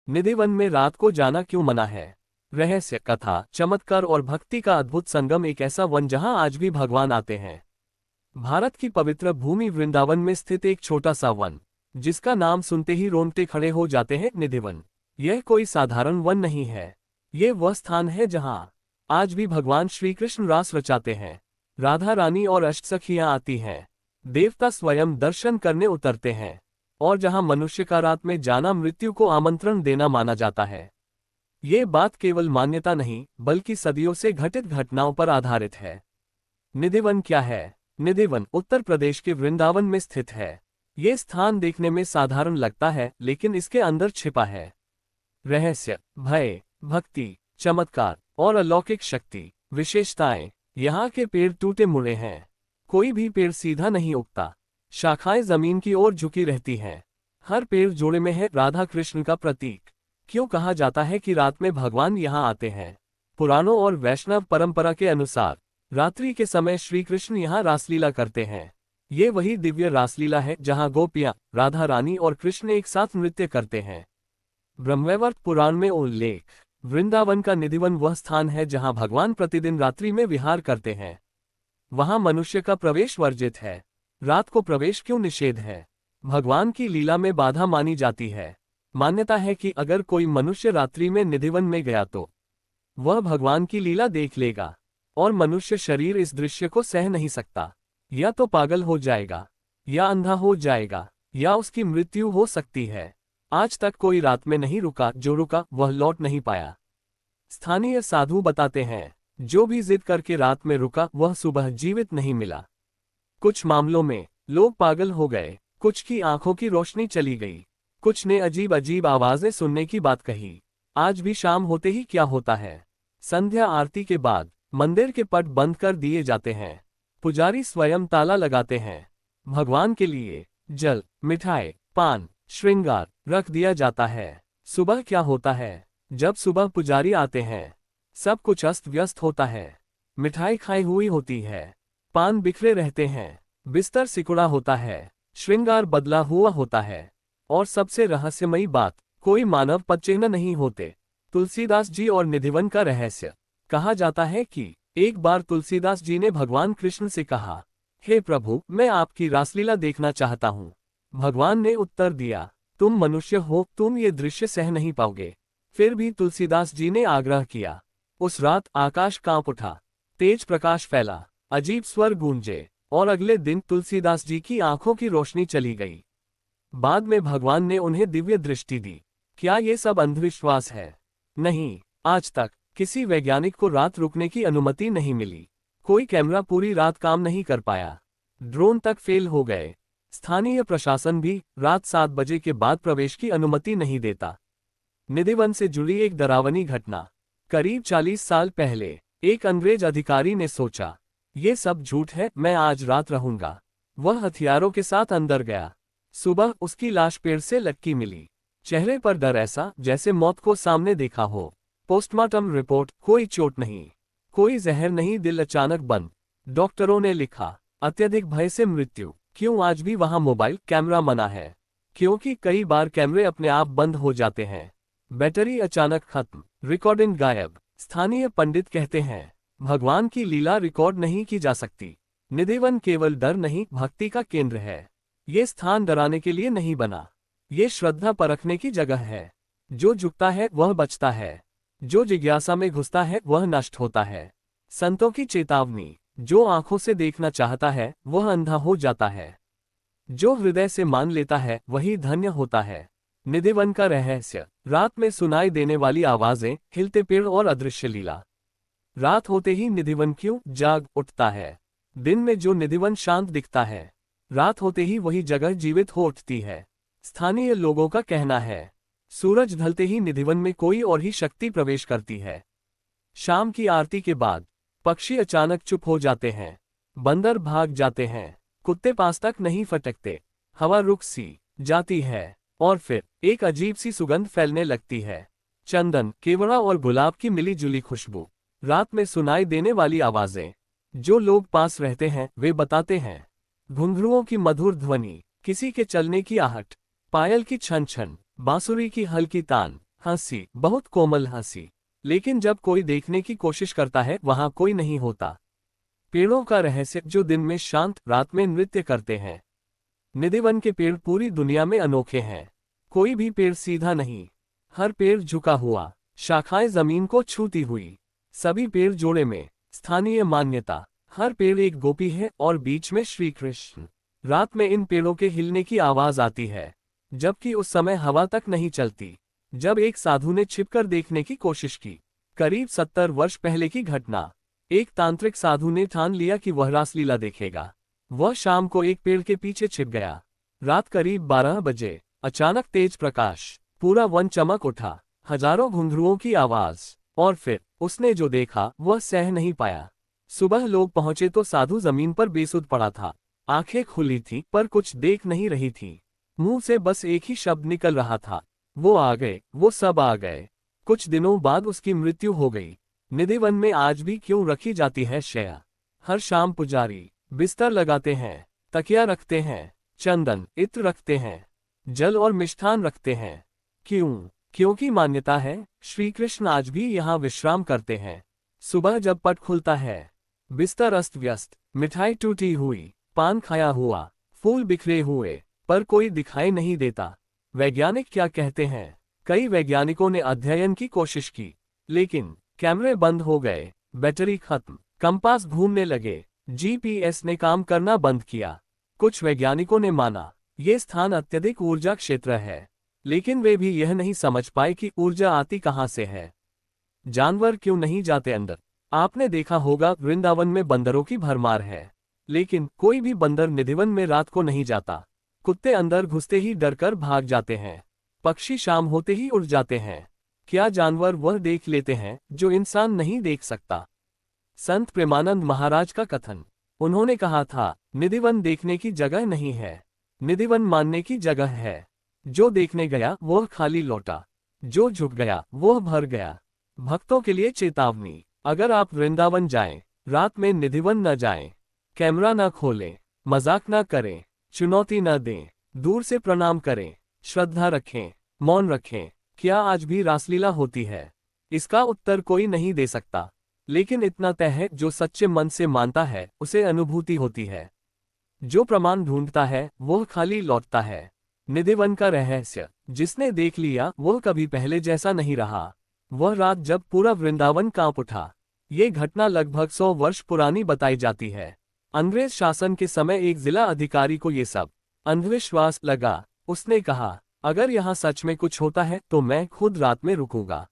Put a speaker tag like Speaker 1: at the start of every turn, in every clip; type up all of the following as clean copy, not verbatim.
Speaker 1: निधिवन में रात को जाना क्यों मना है? रहस्य, कथा, चमत्कार और भक्ति का अद्भुत संगम, एक ऐसा वन जहां आज भी भगवान आते हैं। भारत की पवित्र भूमि वृंदावन में स्थित एक छोटा सा वन, जिसका नाम सुनते ही रोंगटे खड़े हो जाते हैं, निधिवन। यह कोई साधारण वन नहीं है। ये वह स्थान है जहां आज भी भगवान श्री कृष्ण रास रचाते हैं, राधा रानी और अष्टसखियां आती हैं, देवता स्वयं दर्शन करने उतरते हैं, और जहां मनुष्य का रात में जाना मृत्यु को आमंत्रण देना माना जाता है। ये बात केवल मान्यता नहीं, बल्कि सदियों से घटित घटनाओं पर आधारित है। निधिवन क्या है? निधिवन उत्तर प्रदेश के वृंदावन में स्थित है। ये स्थान देखने में साधारण लगता है, लेकिन इसके अंदर छिपा है रहस्य, भय, भक्ति, चमत्कार और अलौकिक शक्ति। विशेषताएं, यहाँ के पेड़ टूटे मुड़े हैं, कोई भी पेड़ सीधा नहीं उगता, शाखाएं जमीन की ओर झुकी रहती हैं। हर पेड़ जोड़े में है राधा कृष्ण का प्रतीक। क्यों कहा जाता है कि रात में भगवान यहाँ आते हैं? पुराणों और वैष्णव परंपरा के अनुसार रात्रि के समय श्री कृष्ण यहाँ रासलीला करते हैं। ये वही दिव्य रासलीला है जहाँ गोपियाँ, राधा रानी और कृष्ण एक साथ नृत्य करते हैं। ब्रह्मवैवर्त पुराण में उल्लेख, वृंदावन का निधिवन वह स्थान है जहाँ भगवान प्रतिदिन रात्रि में विहार करते हैं। वहाँ मनुष्य का प्रवेश वर्जित है। रात को प्रवेश क्यों निषेध है? भगवान की लीला में बाधा मानी जाती है। मान्यता है कि अगर कोई मनुष्य रात्रि में निधिवन में गया तो वह भगवान की लीला देख लेगा, और मनुष्य शरीर इस दृश्य को सह नहीं सकता। या तो पागल हो जाएगा, या अंधा हो जाएगा, या उसकी मृत्यु हो सकती है। आज तक कोई रात में नहीं रुका, जो रुका वह लौट नहीं पाया। स्थानीय साधु बताते हैं, जो भी जिद करके रात में रुका वह सुबह जीवित नहीं मिला। कुछ मामलों में लोग पागल हो गए, कुछ की आंखों की रोशनी चली गई, कुछ ने अजीब अजीब आवाजें सुनने की बात कही। आज भी शाम होते ही क्या होता है? संध्या आरती के बाद मंदिर के पट बंद कर दिए जाते हैं। पुजारी स्वयं ताला लगाते हैं। भगवान के लिए जल, मिठाई, पान, श्रृंगार रख दिया जाता है। सुबह क्या होता है? जब सुबह पुजारी आते हैं, सब कुछ अस्त व्यस्त होता है। मिठाई खाई हुई होती है, पान बिखरे रहते हैं, बिस्तर सिकुड़ा होता है, श्रृंगार बदला हुआ होता है, और सबसे रहस्यमयी बात, कोई मानव पदचिह्न नहीं होते। तुलसीदास जी और निधिवन का रहस्य। कहा जाता है कि एक बार तुलसीदास जी ने भगवान कृष्ण से कहा, हे प्रभु, मैं आपकी रासलीला देखना चाहता हूँ। भगवान ने उत्तर दिया, तुम मनुष्य हो, तुम ये दृश्य सह नहीं पाओगे। फिर भी तुलसीदास जी ने आग्रह किया। उस रात आकाश कांप उठा, तेज प्रकाश फैला, अजीब स्वर गूंजे, और अगले दिन तुलसीदास जी की आंखों की रोशनी चली गई। बाद में भगवान ने उन्हें दिव्य दृष्टि दी। क्या ये सब अंधविश्वास है? नहीं, आज तक किसी वैज्ञानिक को रात रुकने की अनुमति नहीं मिली। कोई कैमरा पूरी रात काम नहीं कर पाया, ड्रोन तक फेल हो गए। स्थानीय प्रशासन भी रात 7 बजे के बाद प्रवेश की अनुमति नहीं देता। निधिवन से जुड़ी एक डरावनी घटना। करीब 40 साल पहले एक अंग्रेज अधिकारी ने सोचा, ये सब झूठ है, मैं आज रात रहूंगा। वह हथियारों के साथ अंदर गया। सुबह उसकी लाश पेड़ से लटकी मिली। चेहरे पर डर ऐसा जैसे मौत को सामने देखा हो। पोस्टमार्टम रिपोर्ट, कोई चोट नहीं, कोई जहर नहीं, दिल अचानक बंद। डॉक्टरों ने लिखा, अत्यधिक भय से मृत्यु। क्यों आज भी वहां मोबाइल कैमरा मना है? क्योंकि कई बार कैमरे अपने आप बंद हो जाते हैं, बैटरी अचानक खत्म, रिकॉर्डिंग गायब। स्थानीय पंडित कहते हैं, भगवान की लीला रिकॉर्ड नहीं की जा सकती। निधिवन केवल डर नहीं, भक्ति का केंद्र है। ये स्थान डराने के लिए नहीं बना, ये श्रद्धा परखने की जगह है। जो झुकता है वह बचता है, जो जिज्ञासा में घुसता है वह नष्ट होता है। संतों की चेतावनी, जो आंखों से देखना चाहता है वह अंधा हो जाता है, जो हृदय से मान लेता है वही धन्य होता है। निधिवन का रहस्य। रात में सुनाई देने वाली आवाजें, हिलते पेड़ और अदृश्य लीला। रात होते ही निधिवन क्यों जाग उठता है? दिन में जो निधिवन शांत दिखता है, रात होते ही वही जगह जीवित हो उठती है। स्थानीय लोगों का कहना है, सूरज ढलते ही निधिवन में कोई और ही शक्ति प्रवेश करती है। शाम की आरती के बाद पक्षी अचानक चुप हो जाते हैं, बंदर भाग जाते हैं, कुत्ते पास तक नहीं फटकते, हवा रुक सी जाती है, और फिर एक अजीब सी सुगंध फैलने लगती है। चंदन, केवड़ा और गुलाब की मिली जुली खुशबू। रात में सुनाई देने वाली आवाजें। जो लोग पास रहते हैं वे बताते हैं, घुंघरुओं की मधुर ध्वनि, किसी के चलने की आहट, पायल की छन छन, बांसुरी की हल्की तान, हंसी, बहुत कोमल हंसी। लेकिन जब कोई देखने की कोशिश करता है वहां कोई नहीं होता। पेड़ों का रहस्य, जो दिन में शांत, रात में नृत्य करते हैं। निधिवन के पेड़ पूरी दुनिया में अनोखे हैं। कोई भी पेड़ सीधा नहीं, हर पेड़ झुका हुआ, शाखाएं जमीन को छूती हुई। सभी पेड़ जोड़े में, स्थानीय मान्यता। हर पेड़ एक गोपी है और बीच में श्री कृष्ण। रात में इन पेड़ों के हिलने की आवाज आती है, जबकि उस समय हवा तक नहीं चलती। जब एक साधु ने छिपकर देखने की कोशिश की, करीब 70 वर्ष पहले की घटना। एक तांत्रिक साधु ने ठान लिया कि वह रासलीला देखेगा। वह शाम को एक पेड़ के पीछे छिप गया। रात करीब 12 बजे अचानक तेज प्रकाश, पूरा वन चमक उठा, हजारों घुंघरुओं की आवाज, और फिर उसने जो देखा वह सह नहीं पाया। सुबह लोग पहुंचे तो साधु जमीन पर बेसुध पड़ा था। आंखें खुली थी पर कुछ देख नहीं रही थी। मुंह से बस एक ही शब्द निकल रहा था, वो आ गए, वो सब आ गए। कुछ दिनों बाद उसकी मृत्यु हो गई। निधिवन में आज भी क्यों रखी जाती है शैया? हर शाम पुजारी बिस्तर लगाते हैं, तकिया रखते हैं, चंदन, इत्र रखते हैं, जल और मिष्ठान रखते हैं। क्यों? क्योंकि मान्यता है, श्री कृष्ण आज भी यहाँ विश्राम करते हैं। सुबह जब पट खुलता है, बिस्तर अस्त व्यस्त, मिठाई टूटी हुई, पान खाया हुआ, फूल बिखरे हुए, पर कोई दिखाई नहीं देता। वैज्ञानिक क्या कहते हैं? कई वैज्ञानिकों ने अध्ययन की कोशिश की, लेकिन कैमरे बंद हो गए, बैटरी खत्म, कंपास घूमने लगे, जीपीएस ने काम करना बंद किया। कुछ वैज्ञानिकों ने माना ये स्थान अत्यधिक ऊर्जा क्षेत्र है, लेकिन वे भी यह नहीं समझ पाए कि ऊर्जा आती कहां से है। जानवर क्यों नहीं जाते अंदर? आपने देखा होगा वृंदावन में बंदरों की भरमार है, लेकिन कोई भी बंदर निधिवन में रात को नहीं जाता। कुत्ते अंदर घुसते ही डरकर भाग जाते हैं, पक्षी शाम होते ही उड़ जाते हैं। क्या जानवर वह देख लेते हैं जो इंसान नहीं देख सकता? संत प्रेमानंद महाराज का कथन, उन्होंने कहा था, निधिवन देखने की जगह नहीं है, निधिवन मानने की जगह है। जो देखने गया वह खाली लौटा, जो झुक गया वह भर गया। भक्तों के लिए चेतावनी, अगर आप वृंदावन जाएं, रात में निधिवन न जाएं। कैमरा न खोलें, मजाक न करें, चुनौती न दें, दूर से प्रणाम करें, श्रद्धा रखें, मौन रखें। क्या आज भी रासलीला होती है? इसका उत्तर कोई नहीं दे सकता, लेकिन इतना तय है, जो सच्चे मन से मानता है उसे अनुभूति होती है। जो प्रमाण ढूंढता है वह खाली लौटता है। निधिवन का रहस्य, जिसने देख लिया वह कभी पहले जैसा नहीं रहा। वह रात जब पूरा वृंदावन कांप उठा। ये घटना लगभग 100 वर्ष पुरानी बताई जाती है। अंग्रेज शासन के समय एक जिला अधिकारी को ये सब अंधविश्वास लगा। उसने कहा, अगर यहाँ सच में कुछ होता है तो मैं खुद रात में रुकूंगा।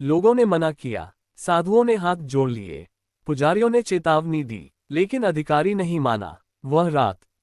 Speaker 1: लोगों ने मना किया, साधुओं ने हाथ जोड़ लिए, पुजारियों ने चेतावनी दी, लेकिन अधिकारी नहीं माना। वह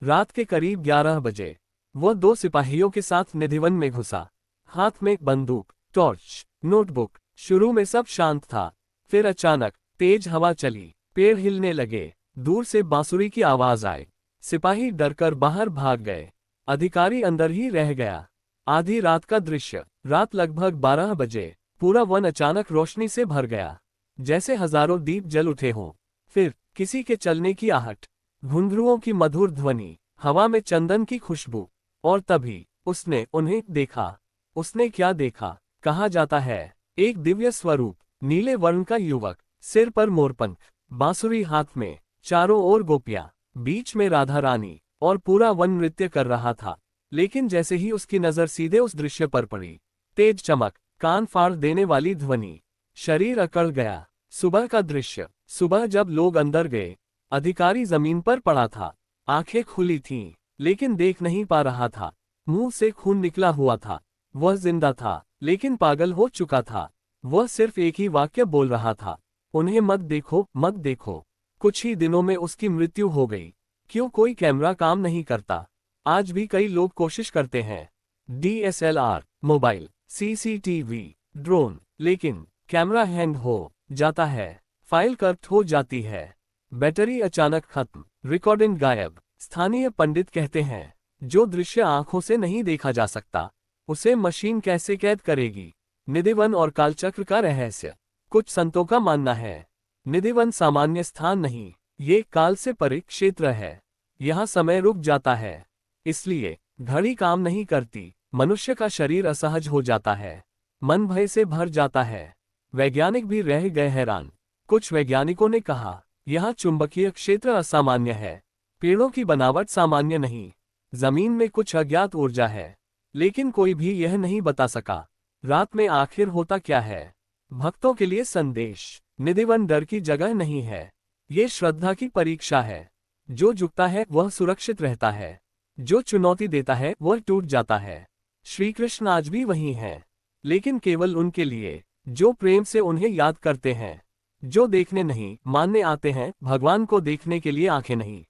Speaker 1: रात के करीब 11 बजे वह 2 सिपाहियों के साथ निधिवन में घुसा, हाथ में बंदूक, टॉर्च, नोटबुक। शुरू में सब शांत था, फिर अचानक तेज हवा चली, पेड़ हिलने लगे, दूर से बांसुरी की आवाज आई। सिपाही डरकर बाहर भाग गए, अधिकारी अंदर ही रह गया। आधी रात का दृश्य, रात लगभग 12 बजे, पूरा वन अचानक रोशनी से भर गया, जैसे हजारों दीप जल उठे हों। फिर किसी के चलने की आहट, घुंघरुओं की मधुर ध्वनि, हवा में चंदन की खुशबू, और तभी उसने उन्हें देखा। उसने क्या देखा? कहा जाता है, एक दिव्य स्वरूप, नीले वर्ण का युवक, सिर पर मोरपंख, बांसुरी हाथ में, चारों ओर गोपियां, बीच में राधा रानी, और पूरा वन नृत्य कर रहा था। लेकिन जैसे ही उसकी नजर सीधे उस दृश्य पर पड़ी, तेज चमक, कान फाड़ देने वाली ध्वनि, शरीर अकड़ गया। सुबह का दृश्य, सुबह जब लोग अंदर गए, अधिकारी जमीन पर पड़ा था, आंखें खुली थीं, लेकिन देख नहीं पा रहा था। मुंह से खून निकला हुआ था। वह जिंदा था, लेकिन पागल हो चुका था। वह सिर्फ एक ही वाक्य बोल रहा था, उन्हें मत देखो, मत देखो। कुछ ही दिनों में उसकी मृत्यु हो गई। क्यों कोई कैमरा काम नहीं करता? आज भी कई लोग कोशिश करते हैं, डीएसएलआर, मोबाइल, सीसीटीवी, ड्रोन, लेकिन कैमरा हैंग हो जाता है, फाइल करप्ट हो जाती है, बैटरी अचानक खत्म, रिकॉर्डिंग गायब। स्थानीय पंडित कहते हैं, जो दृश्य आंखों से नहीं देखा जा सकता, उसे मशीन कैसे कैद करेगी? निधिवन और कालचक्र का रहस्य। कुछ संतों का मानना है, निधिवन सामान्य स्थान नहीं, ये काल से परे क्षेत्र है। यहाँ समय रुक जाता है, इसलिए घड़ी काम नहीं करती, मनुष्य का शरीर असहज हो जाता है। मन भय से भर जाता है। वैज्ञानिक भी रह गए हैरान। कुछ वैज्ञानिकों ने कहा, यहाँ चुंबकीय क्षेत्र असामान्य है। पेड़ों की बनावट सामान्य नहीं। जमीन में कुछ अज्ञात ऊर्जा है। लेकिन कोई भी यह नहीं बता सका, रात में आखिर होता क्या है। भक्तों के लिए संदेश। निधिवन डर की जगह नहीं है। ये श्रद्धा की परीक्षा है। जो झुकता है वह सुरक्षित रहता है। जो चुनौती देता है वह टूट जाता है। श्री कृष्ण आज भी वही हैं, लेकिन केवल उनके लिए जो प्रेम से उन्हें याद करते हैं। जो देखने नहीं मानने आते हैं, भगवान को देखने के लिए आंखें नहीं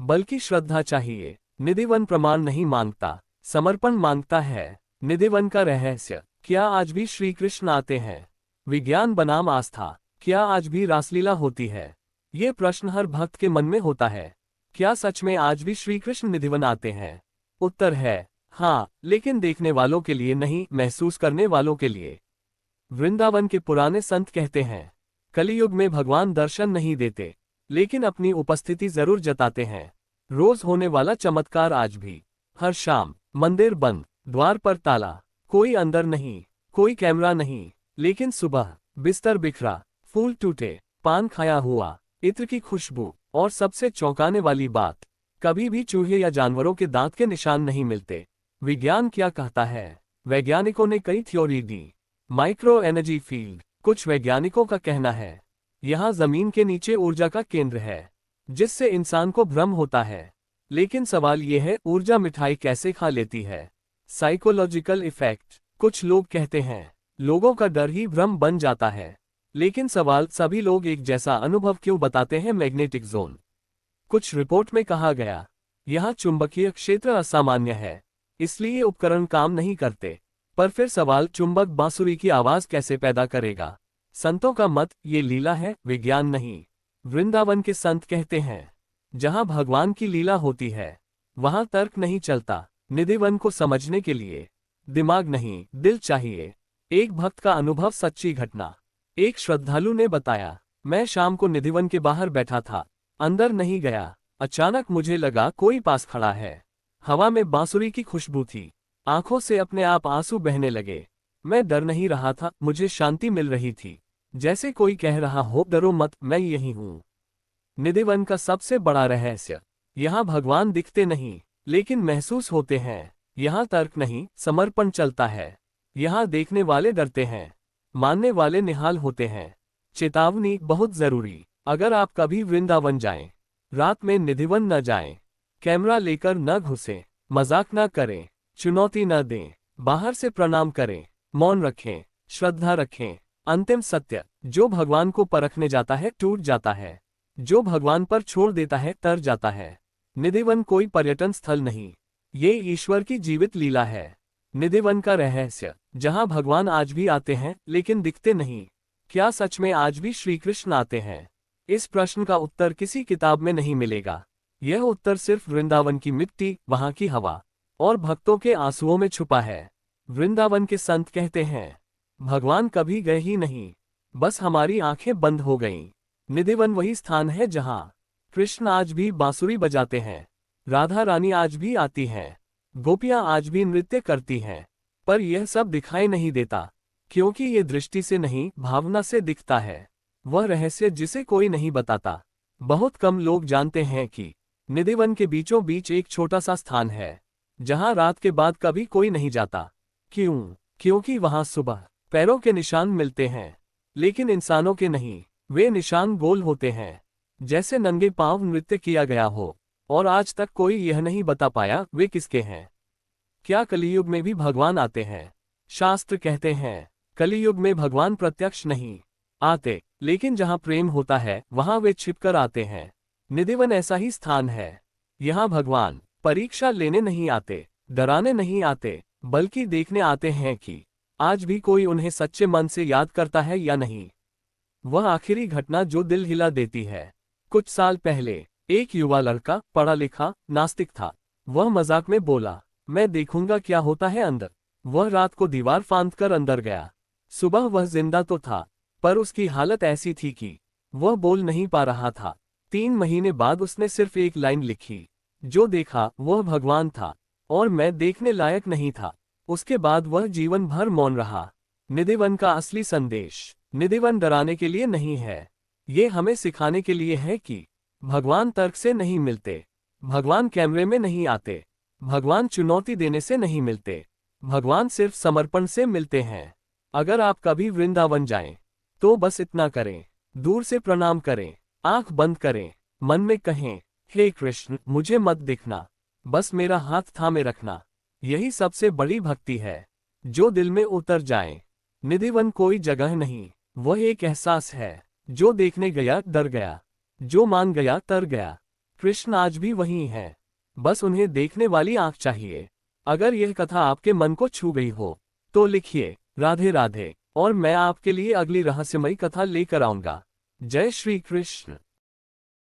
Speaker 1: बल्कि श्रद्धा चाहिए। निधिवन प्रमाण नहीं मांगता, समर्पण मांगता है। निधिवन का रहस्य। क्या आज भी श्री कृष्ण आते हैं? विज्ञान बनाम आस्था। क्या आज भी रासलीला होती है? ये प्रश्न हर भक्त के मन में होता है। क्या सच में आज भी श्री कृष्ण निधिवन आते हैं? उत्तर है हाँ, लेकिन देखने वालों के लिए नहीं, महसूस करने वालों के लिए। वृंदावन के पुराने संत कहते हैं, कलियुग में भगवान दर्शन नहीं देते, लेकिन अपनी उपस्थिति जरूर जताते हैं। रोज होने वाला चमत्कार आज भी। हर शाम मंदिर बंद, द्वार पर ताला, कोई अंदर नहीं, कोई कैमरा नहीं। लेकिन सुबह बिस्तर बिखरा, फूल टूटे, पान खाया हुआ, इत्र की खुशबू, और सबसे चौंकाने वाली बात, कभी भी चूहे या जानवरों के दांत के निशान नहीं मिलते। विज्ञान क्या कहता है? वैज्ञानिकों ने कई थ्योरी दी। Micro energy field. कुछ वैज्ञानिकों का कहना है यहाँ जमीन के नीचे ऊर्जा का केंद्र है, जिससे इंसान को भ्रम होता है। लेकिन सवाल यह है, ऊर्जा मिठाई कैसे खा लेती है? Psychological effect. कुछ लोग कहते हैं लोगों का डर ही भ्रम बन जाता है। लेकिन सवाल, सभी लोग एक जैसा अनुभव क्यों बताते हैं? Magnetic zone. कुछ रिपोर्ट में कहा गया यहाँ चुंबकीय क्षेत्र असामान्य है, इसलिए उपकरण काम नहीं करते। पर फिर सवाल, चुंबक बांसुरी की आवाज कैसे पैदा करेगा? संतों का मत, ये लीला है, विज्ञान नहीं। वृंदावन के संत कहते हैं जहां भगवान की लीला होती है वहां तर्क नहीं चलता। निधिवन को समझने के लिए दिमाग नहीं, दिल चाहिए। एक भक्त का अनुभव, सच्ची घटना। एक श्रद्धालु ने बताया, मैं शाम को निधिवन के बाहर बैठा था, अंदर नहीं गया। अचानक मुझे लगा कोई पास खड़ा है। हवा में बांसुरी की खुशबू थी। आंखों से अपने आप आंसू बहने लगे। मैं डर नहीं रहा था, मुझे शांति मिल रही थी, जैसे कोई कह रहा हो, डरो मत, मैं यही हूँ। निधिवन का सबसे बड़ा रहस्य। यहाँ भगवान दिखते नहीं, लेकिन महसूस होते हैं। यहाँ तर्क नहीं, समर्पण चलता है। यहाँ देखने वाले डरते हैं, मानने वाले निहाल होते हैं। चेतावनी बहुत जरूरी। अगर आप कभी वृंदावन जाएं, रात में निधिवन न जाएं, कैमरा लेकर न घुसें, मजाक न करें, चुनौती न दें, बाहर से प्रणाम करें, मौन रखें, श्रद्धा रखें। अंतिम सत्य, जो भगवान को परखने जाता है टूट जाता है, जो भगवान पर छोड़ देता है तर जाता है। निधिवन कोई पर्यटन स्थल नहीं, ये ईश्वर की जीवित लीला है। निधिवन का रहस्य। जहां भगवान आज भी आते हैं लेकिन दिखते नहीं। क्या सच में आज भी श्री कृष्ण आते हैं? इस प्रश्न का उत्तर किसी किताब में नहीं मिलेगा। यह उत्तर सिर्फ वृंदावन की मिट्टी, वहां की हवा और भक्तों के आंसुओं में छुपा है। वृंदावन के संत कहते हैं भगवान कभी गए ही नहीं, बस हमारी आंखें बंद हो गईं। निधिवन वही स्थान है जहां कृष्ण आज भी बांसुरी बजाते हैं, राधा रानी आज भी आती हैं, गोपियां आज भी नृत्य करती हैं। पर यह सब दिखाई नहीं देता, क्योंकि ये दृष्टि से नहीं, भावना से दिखता है। वह रहस्य जिसे कोई नहीं बताता। बहुत कम लोग जानते हैं कि निधिवन के बीचों बीच एक छोटा सा स्थान है, जहां रात के बाद कभी कोई नहीं जाता। क्यों? क्योंकि वहां सुबह पैरों के निशान मिलते हैं, लेकिन इंसानों के नहीं। वे निशान गोल होते हैं, जैसे नंगे पांव नृत्य किया गया हो, और आज तक कोई यह नहीं बता पाया वे किसके हैं। क्या कलियुग में भी भगवान आते हैं? शास्त्र कहते हैं कलियुग में भगवान प्रत्यक्ष नहीं आते, लेकिन जहां प्रेम होता है वहां वे छिपकर आते हैं। निधिवन ऐसा ही स्थान है। यहाँ भगवान परीक्षा लेने नहीं आते, डराने नहीं आते, बल्कि देखने आते हैं कि आज भी कोई उन्हें सच्चे मन से याद करता है या नहीं। वह आखिरी घटना जो दिल हिला देती है। कुछ साल पहले एक युवा लड़का, पढ़ा लिखा, नास्तिक था। वह मजाक में बोला, मैं देखूंगा क्या होता है अंदर। वह रात को दीवार फांदकर अंदर गया। सुबह वह जिंदा तो था, पर उसकी हालत ऐसी थी कि वह बोल नहीं पा रहा था। 3 महीने बाद उसने सिर्फ एक लाइन लिखी, जो देखा वह भगवान था और मैं देखने लायक नहीं था। उसके बाद वह जीवन भर मौन रहा। निधिवन का असली संदेश। निधिवन डराने के लिए नहीं है, ये हमें सिखाने के लिए है कि भगवान तर्क से नहीं मिलते, भगवान कैमरे में नहीं आते, भगवान चुनौती देने से नहीं मिलते, भगवान सिर्फ समर्पण से मिलते हैं। अगर आप कभी वृंदावन जाएं, तो बस इतना करें, दूर से प्रणाम करें, आंख बंद करें, मन में कहें, हे कृष्ण मुझे मत दिखना, बस मेरा हाथ थामे रखना। यही सबसे बड़ी भक्ति है, जो दिल में उतर जाए। निधिवन कोई जगह नहीं, वह एक एहसास है। जो देखने गया डर गया, जो मान गया तर गया। कृष्ण आज भी वही हैं, बस उन्हें देखने वाली आंख चाहिए। अगर यह कथा आपके मन को छू गई हो तो लिखिए राधे राधे, और मैं आपके लिए अगली रहस्यमयी कथा लेकर आऊंगा। जय श्री कृष्ण।